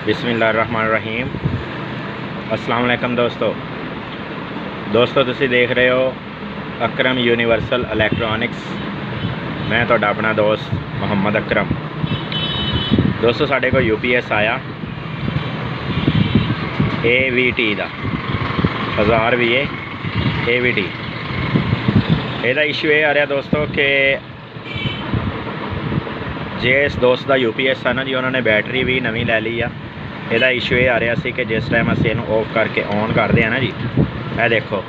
बिस्मिल्लाहिर्रहमानिर्रहीम। अस्सलाम वालेकुम दोस्तों तुसी देख रहे हो अकरम यूनिवर्सल इलैक्ट्रॉनिक्स। मैं तुहाडा अपना दोस्त मोहम्मद अकरम। दोस्तों साढ़े को UPS आया AVT का 1000 VA AVT। ਇਹਦਾ इशू ये आ रहा दोस्तों कि जिस दोस्त का UPS है ना जी उन्होंने बैटरी भी नवी लै ली आ। ਇਹਦਾ इशू ये आ रहा सी कि जिस टाइम ਅਸੀਂ ਇਹਨੂੰ ऑफ करके ऑन करते हैं ना जी, ਇਹ देखो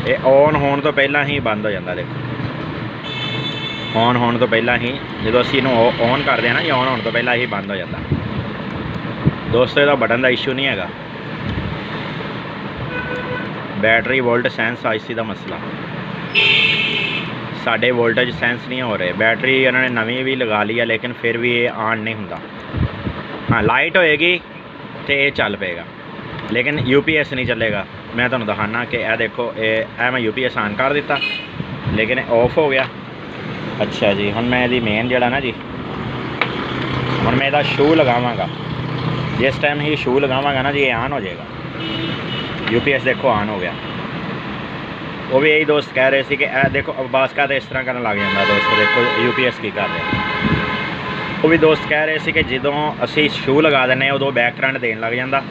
ये ऑन होने तो पहला ही बंद हो जाता। देखो ऑन होने तो पहला ही जो ਅਸੀਂ ਇਹਨੂੰ ऑन करते हैं ना जी, ऑन होने तो पहला ही बंद हो जाता। दोस्तों ਇਹਦਾ बटन का इशू नहीं है, बैटरी वोल्ट सेंस IC का मसला। साढ़े वोल्टेज सेंस नहीं हो रहे। बैटरी उन्होंने नवी भी लगा ली है लेकिन फिर भी ये ऑन नहीं होता। हाँ लाइट होएगी तो ये चल पेगा लेकिन UPS नहीं चलेगा। मैं तुहानू दिखाना कि यह देखो ये मैं UPS ऑन कर दिता लेकिन ऑफ हो गया। अच्छा जी, हुण मैं यदी मेन जड़ा ना जी, हुण मैं यदा शू लगावांगा, जिस टाइम ही शू लगावांगा ना जी ये ऑन हो जाएगा। UPS देखो ऑन हो गया। वो भी यही दोस्त कह रहे थे कि देखो अब्बास का तो इस तरह करने लग जाता। दोस्तों देखो UPS की कर रहे हैं। वो भी दोस्त कह रहे थे कि जो असी शू लगा दें उदों बैक करंट देन लग जाता।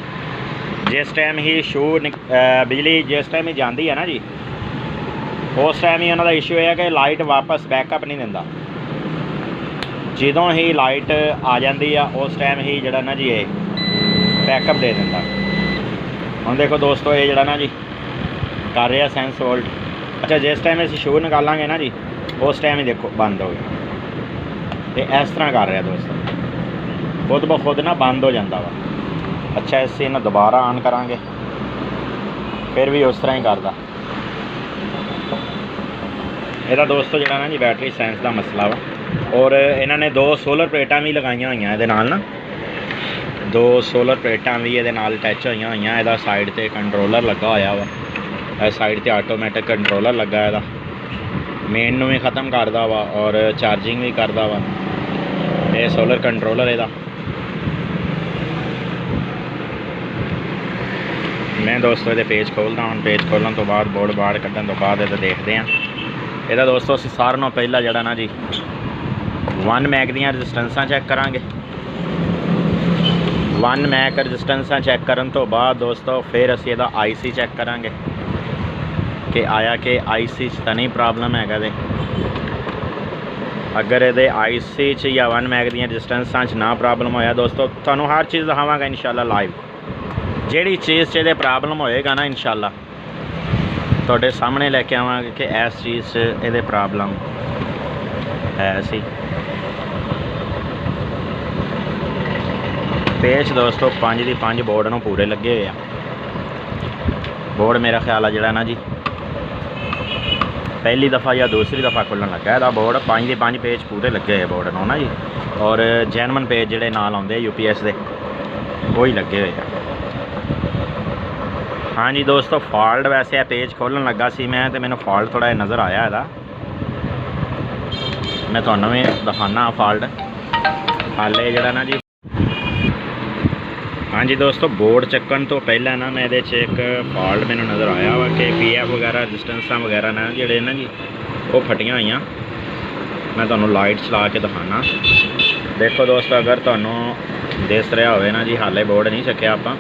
जिस टाइम ही शू बिजली जिस टाइम ही जाती है ना जी, उस टाइम ही उन्होंने इशू है कि लाइट वापस बैकअप नहीं दिंदा। जो ही लाइट आ जाती है उस टाइम ही जड़ा ना जी ये बैकअप दे दिंदा। हुण देखो दोस्तों ये जड़ा ना जी कर रहा सेंस वोल्ट। अच्छा जिस टाइम असीं शू निकालांगे ना जी उस टाइम ही देखो बंद हो गया। तो इस तरह कर रहा दोस्तों, खुद ब खुद ना बंद हो जाता वा। अच्छा इसे इन्हें दोबारा ऑन करांगे फिर भी उस तरह ही करता। यदा दोस्तों जरा ना जी बैटरी सेंस का मसला वा। और इन्होंने 2 सोलर प्लेटां भी लगाइया हुई ये ना, 2 सोलर प्लेटां भी ये अटैच हुई। यदा साइड पर कंट्रोलर लगा होया वा, साइड पर आटोमैटिक कंट्रोलर लगा है। मेन नूं भी ख़त्म करता वा और चार्जिंग भी करता वा। ये सोलर कंट्रोलर है। मैं दोस्तों ये पेज खोलता हूँ। पेज खोलने तो बाद बोर्ड बाड़ कड्ढन तो बाद ये देखते हैं। यदा दोस्तों असीं सारे नालों पहला जड़ा ना जी 1 मैग दी रजिस्टेंसां चैक करांगे। 1 मैग रजिस्टेंसां चैक करन तो बाद दोस्तों फिर असीं इहदा IC चैक करांगे कि आया कि IC च तां नहीं प्रॉब्लम हैगा। दे अगर ये IC च या 1 मैग दी रजिस्टेंसां च ना प्रॉब्लम होया दोस्तों तुहानू हर चीज़ दिखावांगा इंशाल्लाह लाइव। जिहड़ी चीज़ च प्रॉब्लम होएगा ना इंशाल्लाह तुहाडे सामने लैके आवांगे कि इस चीज़ च ये प्रॉब्लम है सी। पेच दोस्तों 5 दी 5 बोर्ड नूं पूरे लगे हुए हैं। बोर्ड मेरा ख्याल है जड़ा ना जी पहली दफ़ा या दूसरी दफ़ा खुलन लगा है। बोर्ड 5 दी 5 पेज पूरे लगे हुए बोर्ड नूं ना जी। और जैनवन पेज जोड़े नाल आउंदे UPS के वही लगे हुए हैं। हाँ जी दोस्तों फॉल्ट वैसे पेज खोलन लगा सी मैं तो मैंने फॉल्ट थोड़ा नज़र आया है। मैं तुहानू भी दिखाना फॉल्ट हाले जड़ा ना जी। हाँ जी दोस्तों बोर्ड चक्कन तो पहले ना मैं एक फॉल्ट मैंने नज़र आया वा कि PF वगैरह रजिस्टेंसा वगैरह ना जोड़े ना जी वो फटियां हुई। मैं तुहानू लाइट चला के दिखाना। देखो दोस्तों अगर तुहानू दिस रहा होवे ना जी हाले बोर्ड नहीं चक्या आपां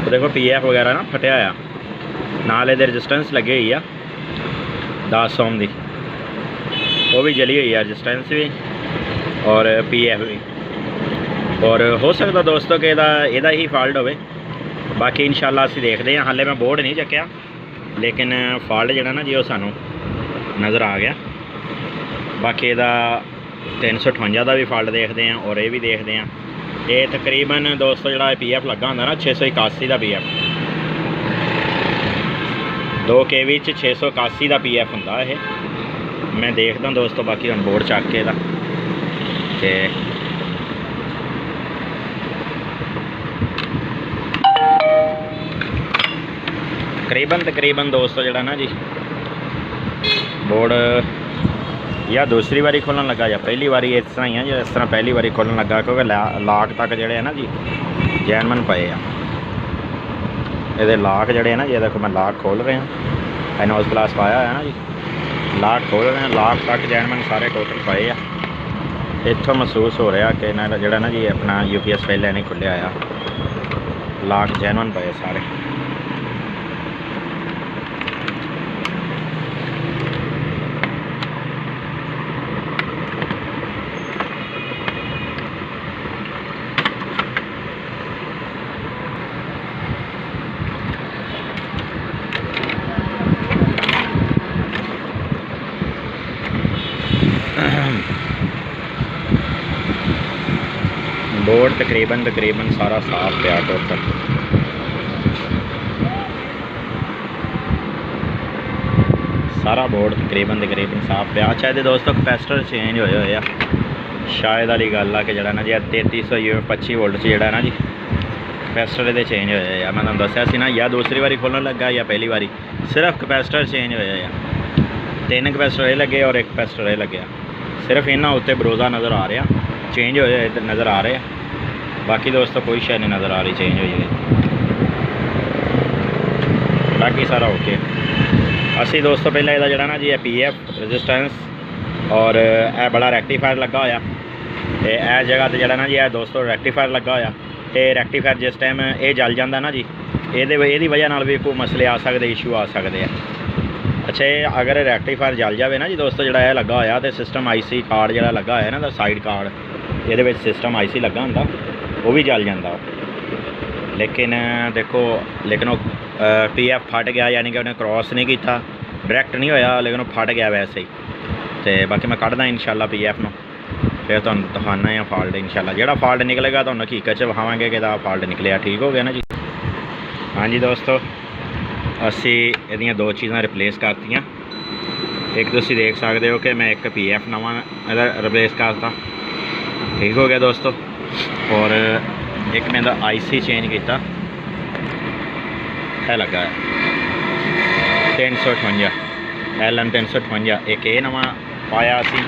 तो देखो PF वगैरह ना फटिया आ नाल इहदे रजिस्टेंस लगी हुई है 10 ओम दी, वो भी जली हुई है रजिस्टेंस भी और PF भी। और हो सकता दोस्तों कि ਇਹਦਾ ही फॉल्ट होवे। बाकी इंशाल्लाह असीं देखते हैं। हाले मैं बोर्ड नहीं चक्या लेकिन फॉल्ट जड़ा ना जी वो सानू नज़र आ गया। बाकी ਇਹਦਾ 358 का भी फॉल्ट देखते हैं और ये भी देखते हैं। ये तकरीबन दोस्तों जो PF लगा होंदा ना 681 का PF 2 kV 681 का PF होंदा है। मैं देखदा दोस्तों बाकी हम बोर्ड चक के ते तकरीबन दोस्तों जड़ा ना जी बोर्ड या दूसरी बारी खोलन लगा या पहली बारी इस तरह ही है। जो इस तरह पहली बारी खोलन लगा क्योंकि लाक तक जोड़े है ना जी ਜੈਨਮਨ ਪਏ ਆ। ਇਹਦੇ ਲਾਕ ਜਿਹੜੇ ਨਾ ਜੀ, ਦੇਖੋ ਮੈਂ ਲਾਕ ਖੋਲ ਰਿਹਾ, ਐਨੋਸ ਗਲਾਸ ਪਾਇਆ ਹੋਇਆ ਨਾ ਜੀ, ਲਾਕ ਖੋਲ ਰਹੇ, ਲਾਕ ਤੱਕ ਜੈਨਮਨ ਸਾਰੇ ਟੋਟਲ ਪਏ ਆ। ਇੱਥੋਂ ਮਹਿਸੂਸ ਹੋ ਰਿਹਾ ਕਿ ਇਹਨਾਂ ਦਾ ਜਿਹੜਾ ਨਾ ਜੀ ਆਪਣਾ UPS ਪਹਿਲਾਂ ਨਹੀਂ ਖੁੱਲਿਆ ਆ, ਲਾਕ ਜੈਨਮਨ ਪਏ ਸਾਰੇ। बोर्ड तकरीबन सारा साफ पिया टोटल। सारा बोर्ड तकरीबन साफ पिया। अच्छा ये दोस्तों कैपेसिटर चेंज होए हुए आ, शायद वाली गल आ कि जरा ना जी 3325 वोल्ट से जरा ना जी कैपेसिटर ये चेंज होए आ। मैं तुहानूं दस्सिया सी ना, या दूसरी बारी खोलने लगा या पहली बारी, सिर्फ कैपेसिटर चेंज होए आ। 3 कैपेसिटर ये लगे और 1 कैपेसिटर ये लगे, सिर्फ इन्होंने उत्ते बरोजा नज़र आ रहा, चेंज होए नज़र आ रहे हैं। बाकी दोस्तों कोई शय नहीं नज़र आ रही चेंज हुई है, बाकी सारा ओके। असी दोस्तों पहले यदा जरा ना जी PF रजिस्टेंस और यह बड़ा रेक्टीफायर लगा होया, यह जगह तो जरा ना जी दोस्तों रेक्टीफायर लगा होया, तो रेक्टीफायर जिस टाइम ये जल जाता ना जी, ये वजह नाल भी कोई मसले आ सकते, इशू आ सकते हैं। अच्छा ये अगर रेक्टीफायर जल जाए ना जी दोस्तों, जो यह लगा होया तो सिस्टम IC कार्ड जो लगा होया ना, साइड कार्ड ये सिस्टम IC लगा होंदा, वो भी जल जाता। लेकिन देखो, लेकिन वो PF फट गया, यानी कि उन्हें क्रॉस नहीं किया, डायरैक्ट नहीं होया, लेकिन वो फट गया वैसे ही। तो बाकी मैं कढ़दा इंशाल्लाह PF नूं, फिर तुहानूं दिखाना है फॉल्ट इंशाल्लाह। जो फॉल्ट निकलेगा तो हकीकत च विखावांगे कि फॉल्ट निकलिया, ठीक हो गया ना जी। हाँ जी दोस्तों, असी इहदियां 2 चीज़ां रिप्लेस करतियां। एक तुसीं देख सकते हो कि मैं एक PF नवां रिप्लेस करता, ठीक हो गया दोस्तों। और एक मैं IC चेंज किया, है लगा है 358 LM 358, एक ये नवा पाया असी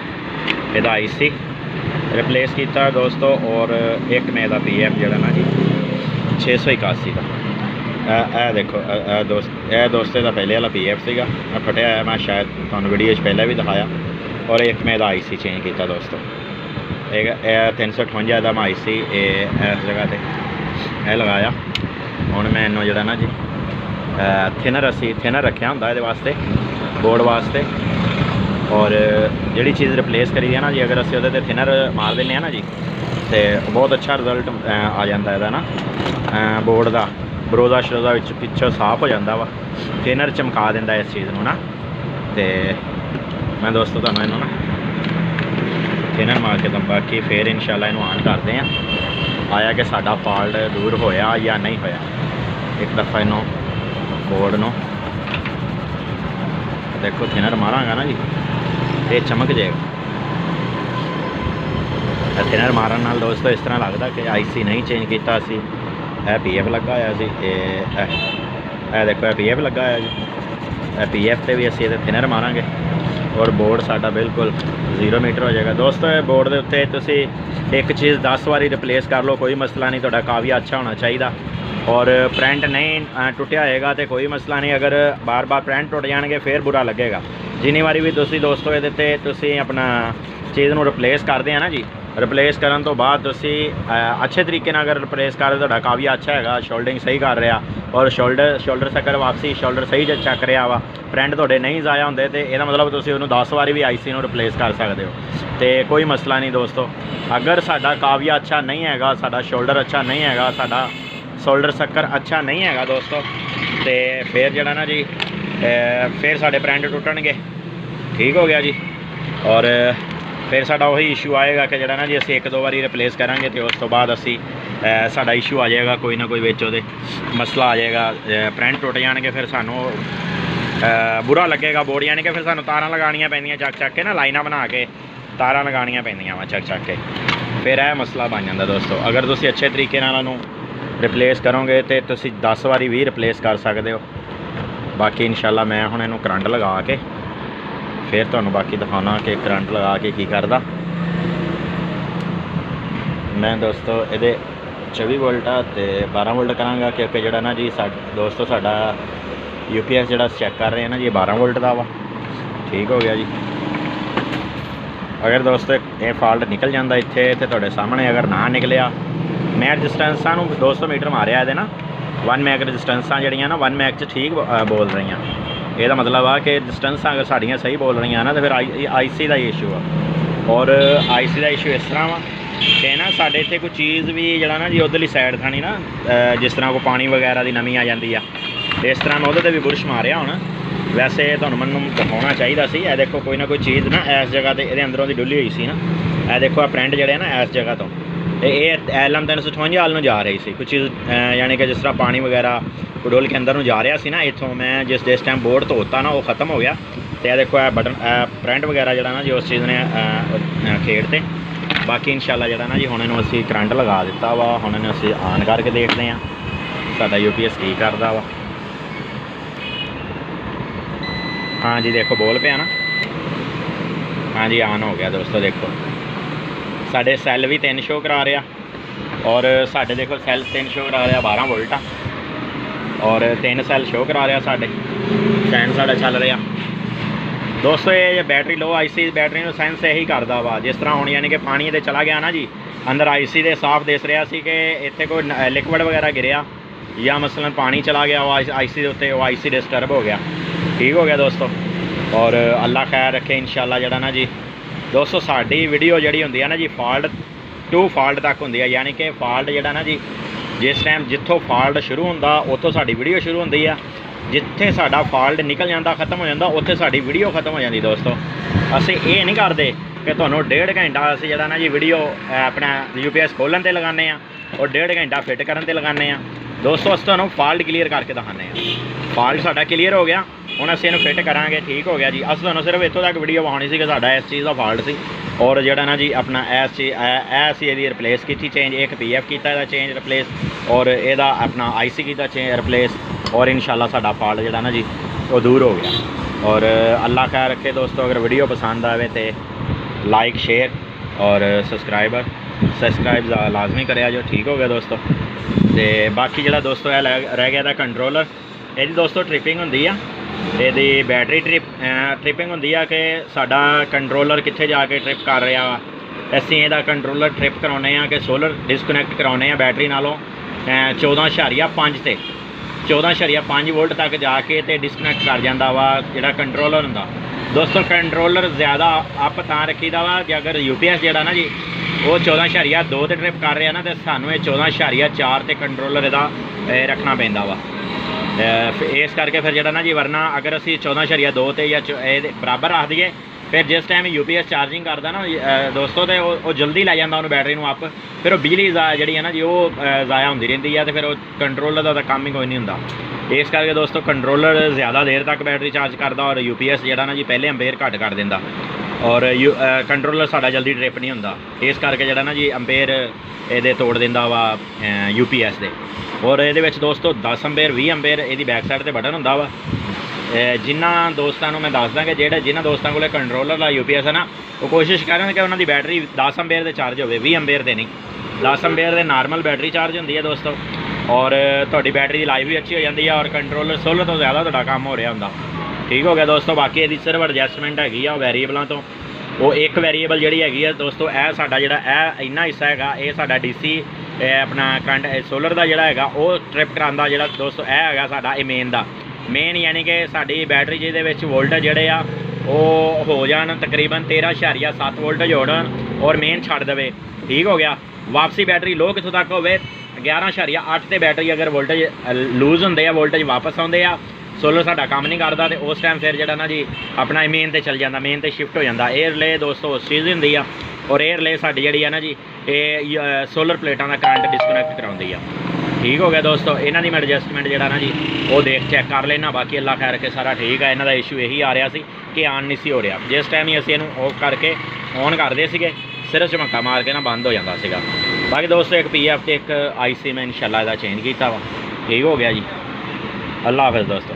यदा IC रिप्लेस किया दोस्तों। और एक मैं PF जड़ा ना जी 681 का, देखो दोस्तों का पहले वाला PF सीगा, फटिया है, मैं शायद तुहानूं वीडियो पहले भी दिखाया। और एक मैं IC चेंज किया दोस्तों, एक 358 का मैं IC इस जगह पर यह लगाया। हुण मैं इनू जरा ना जी थिनर असी थिनर रखा होंदा ये वास्ते, बोर्ड वास्ते। और जी चीज़ रिप्लेस करी है ना जी, अगर असी उहदे थिनर मार दें ना जी, तो बहुत अच्छा रिजल्ट आ जाता है ना, बोर्ड का बरोजा शरोजा पिछों साफ हो जाता वा, थिनर चमका देंदा इस चीज़ में ना। तो मैं दोस्तों तुहानूं इनू ना थिनर मार के दम, बाकी फिर इंशाल्लाह इनू ऑन करते हैं, आया कि साडा फॉल्ट दूर होया या नहीं होया। एक दफ़ा इनू बोर्ड नो देखो थिनर मारांगा ना जी, ये चमक जाएगा। थिनर मारन नाल दोस्तों इस तरह लगता कि IC नहीं चेंज किया असी, PF लगा होया सी, देखो PF लगा होया जी, PF ते भी असी थिनर मारांगे और बोर्ड साडा बिल्कुल 0 मीटर हो जाएगा दोस्तों। बोर्ड के उत्ते तुसी एक चीज़ 10 बारी रिप्लेस कर लो, कोई मसला नहीं, तुहाडा काफिया अच्छा होना चाहिए। और प्रिंट नहीं टुटिया होएगा तो कोई मसला नहीं, अगर बार बार प्रिंट टुट जाएंगे फिर बुरा लगेगा। जिन्नी बारी भी तुसी दोस्तों ये अपना चीज़ को रिप्लेस करते हैं ना जी, रिप्लेस करन तो बाद तुसी अच्छे तरीके नाल अगर रिप्लेस कर तो काफी अच्छा है, शोल्डरिंग सही कर रहा और शोल्डर सकर वापसी शोल्डर सही चक रहा वा, प्रिंट थोड़े नहीं जाया होंगे, तो यह मतलब तुसी उन्होंने 10 बारी भी IC को रिप्लेस कर सकते हो, तो कोई मसला नहीं दोस्तों। अगर साडा काफिया अच्छा नहीं है, साडा शोल्डर अच्छा नहीं है, साडा शोल्डर सक्कर अच्छा नहीं है दोस्तों, तो फिर जरा ना जी फिर साढ़े प्रिंट टुटणगे, ठीक हो गया जी। और फिर साडा वही इशू आएगा कि जरा ना जी असी 1-2 बारी रिप्लेस करांगे तो उस तो बाद असी साडा इशू आ जाएगा, कोई ना कोई विच उहदे मसला आ जाएगा, प्रिंट टुट जाएंगे, फिर सानू बुरा लगेगा बोर्ड, यानी कि फिर सानू तारां लगानियां पैंदियां चक के ना, लाइनां बना के तारां लगानियां पैंदियां वा चक के, फिर यह मसला बन जाता दोस्तों। अगर तुसी अच्छे तरीके नाल इहनूं रिप्लेस करोगे तो तुसी 10 बारी भी रिप्लेस कर सकते हो। बाकी इंशाल्लाह मैं हुण इहनूं करंट लगा के फिर तुहानूं बाकी दिखाना कि करंट लगा के की करदा। मैं दोस्तों ये 24 वोल्ट आ ते 12 वोल्ट करांगा क्योंकि जिहड़ा ना जी दोस्तों साडा UPS जिहड़ा चैक कर रहे हैं ना जी 12 वोल्ट का वा। ठीक हो गया जी। अगर दोस्तों ये फॉल्ट निकल जाता इत्थे ते तुहाडे सामने अगर ना निकलिया, मैं रजिस्टेंसा 200 मीटर मारिया ये ना 1 मैग रजिस्टेंसा जड़ियाँ ना 1 मैग च ठीक बोल रही हैं। यदा मतलब आ कि रजिस्टेंसा अगर साड़ियाँ सही बोल रही हैं ना तो फिर IC का ही इशू आ। और IC का इशू इस तरह वा कि ना साढ़े इत्थे कोई चीज़ भी जड़ा ना जी उधरली साइड थानी ना जिस तरह कोई पानी वगैरह की नमी आ जाती है इस तरह मैं उहदे ते भी बुरश मारिया हुण। वैसे तुहानूं मैनूं दिखाउणा चाहीदा सी। ए देखो कोई ना कोई चीज़ ना इस जगह ते इहदे अंदरों दी डुल्ली हुई सी ना। ए देखो आ प्रिंट जड़े ना इस जगह तो ये LM 358 वाल जा रही सी कुछ चीज़ यानी कि जिस तरह पानी वगैरह डुल के अंदर जा रहा सी ना इत्थों मैं जिस टाइम बोर्ड धोता ना वो ख़त्म हो गया। तो यह देखो बटन प्रिंट वगैरह जड़ा ना जी उस चीज़ ने खेड़ते। बाकी इंशाल्लाह जड़ा ना जी हुण इहनूं असीं करंट लगा दिता वा। हुण इहनूं असीं ऑन करके देखते हैं साडा UPS की करदा वा। हाँ जी देखो बोल पिया ना। हाँ जी ऑन हो गया दोस्तों। देखो साढ़े सैल भी 3 शो करा रहा और साढ़े देखो सैल 3 शो करा रहा 12 वोल्ट और 3 सैल शो करा रहा साढ़े फैन साढ़ा चल रहा। दोस्तों ये बैटरी लो IC बैटरी में सेंस यही करता वा जिस तरह हुण यानी कि पानी ये चला गया ना जी अंदर IC दे साफ दिस रहा सी कि इत्थे कोई लिक्विड वगैरह गिरिया या मसलन पानी चला गया वो IC के उत्ते वो IC डिस्टर्ब हो गया। ठीक हो गया दोस्तों। और अल्लाह खैर रखे इंशाल्लाह जड़ा ना जी दोस्तों साड़ी वीडियो जी होंगी ना जी फॉल्ट टू फॉल्ट तक होंगी है यानी कि फॉल्ट जड़ा ना जी जिस टाइम जितों फॉल्ट शुरू होंदा उत्थों साड़ी वीडियो शुरू होंदी है। जिथे साडा फॉल्ट निकल जाता खत्म हो जाता उत्थे साड़ी वीडियो खत्म हो जाती। दोस्तों असीं ये नहीं करते कि तुहानूं 1.5 घंटा असीं जड़ा ना जी वीडियो अपना UPS खोलन ते लगाने और 1.5 घंटा फिट करन ते लगाने। दोस्तों असीं तुहानूं फॉल्ट क्लीयर करके दिखाने। फॉल्ट साडा क्लीयर हो गया हुण असीं इहनूं फिट करांगे। ठीक हो गया जी। असीं तुहानूं सिर्फ इत्थों तक वीडियो विखाउणी सी कि साडा इस चीज़ का फॉल्ट सी और जड़ा ना जी अपना ऐसी इहदी रिप्लेस की चेंज एक PF किया चेंज रिप्लेस और यदा अपना IC किया चेंज रिप्लेस और इंशाल्लाह साडा फॉल्ट जड़ा ना जी वो दूर हो गया। और अल्लाह खैर रखे दोस्तों। अगर वीडियो पसंद आए तो लाइक शेयर और सब्सक्राइब लाजमी करे जो। ठीक हो गया दोस्तों। तो बाकी जड़ा दोस्तों रह गया था कंट्रोलर यदि दोस्तों ट्रिपिंग होंगी आ यदि बैटरी ट्रिपिंग होंगी है कि साडा कंट्रोलर कित्थे जाके ट्रिप कर रहा वा। असीं इहदा कंट्रोलर ट्रिप कराने कि सोलर डिसकनैक्ट कराने बैटरी नालों 14.5 ते 14.5 वोल्ट तक जाके तो डिसकनैक्ट कर जाता वा जिहड़ा कंट्रोलर होंदा। दोस्तों कंट्रोलर ज़्यादा अप तां रखीदा वा कि अगर UPS जड़ा ना जी वो 14.2 ते ट्रिप कर रहा ना तो सानूं 14.4 ते कंट्रोलर इहदा रखना पैंदा वा। इस करके फिर जड़ा ना जी वरना अगर असी 14.2 ते या बराबर रख दीए फिर जिस टाइम UPS चार्जिंग करता ना दोस्तों तो वो जल्दी लै जाता उन्होंने बैटरी में अप फिर वो बिजली जी है ना जी वो ज़ाया होती रही है तो फिर वो कंट्रोलर का काम ही कोई नहीं होंदा। इस करके दोस्तों कंट्रोलर ज़्यादा देर तक बैटरी चार्ज करता और UPS जड़ा ना जी पहले अंपेयर घट कर देंदा और कंट्रोलर साडा जल्दी ट्रिप नहीं होंदा। इस करके जड़ा ना जी अंपेयर ये तोड़ देंदा वा UPS दे। और ये दोस्तों 10 अंपेयर 20 अंपेयर ये बैक साइड से बटन होंदा वा। जिन्होंने दोस्तों मैं दसदा कि जिन्होंने दोस्तों को कंट्रोलर ला UPS है ना वो कोशिश करें कि उन्होंने बैटरी 10 अंपेयर से चार्ज हो 20 अंपेयर से नहीं 10 अंपेयर से नॉर्मल बैटरी चार्ज होंगी है दोस्तों। और थोड़ी बैटरी की लाइफ भी अच्छी हो जाती है और कंट्रोलर सोलर तो ज़्यादा थोड़ा काम हो रहा होंदा। ठीक हो गया दोस्तों। बाकी ये सिर्फ एडजस्टमेंट हैगी वैरीएबलों तो वो एक वैरीएबल जी हैगी दोस्तों यह साडा जिहड़ा इन्ना हिस्सा है ये साडा DC अपना करंट सोलर का जिहड़ा हैगा वो ट्रिप करांदा जिहड़ा दोस्तों यह हैगा साडा मेन दा मेन यानी कि साडी बैटरी जिहदे विच वोल्टेज जिहड़े आ वो हो जान तकरीबन 13.7 वोल्टेज होण और मेन छड्ड देवे। ठीक हो गया। वापसी बैटरी लो कितों तक होवे 11.8 ते बैटरी अगर वोल्टेज लूज होंदे वोल्टेज वापस आउंदे आ सोलर साडा काम नहीं करता तो उस टाइम फिर जड़ा ना जी अपना मेन ते चल जाता मेन ते शिफ्ट हो जाता। एयर रिले दोस्तों उस चीज़ होंगी आ और एयर रिले साडी जी है ना जी ये सोलर प्लेटां का करंट डिसकनैक्ट कराउंदी आ। ठीक हो गया दोस्तों। इन्हां दी मैं एडजस्टमेंट जड़ा ना जी वो देख चैक कर लेना। बाकी अल्लाह खैर के सारा ठीक है। इन्हां दा इशू यही आ रहा सी कि ऑन नहीं सी हो रहा। जिस टाइम ही असीं इहनूं ऑफ करके ऑन करते सीगे सिर्फ झमक्का मार के ना बंद हो जाता सीगा। बाकी दोस्तों एक PF ते एक IC मैं इंशाल्लाह इहदा चेंज किया वा। ठीक हो गया जी। अल्लाह हाफिज़ दोस्तों।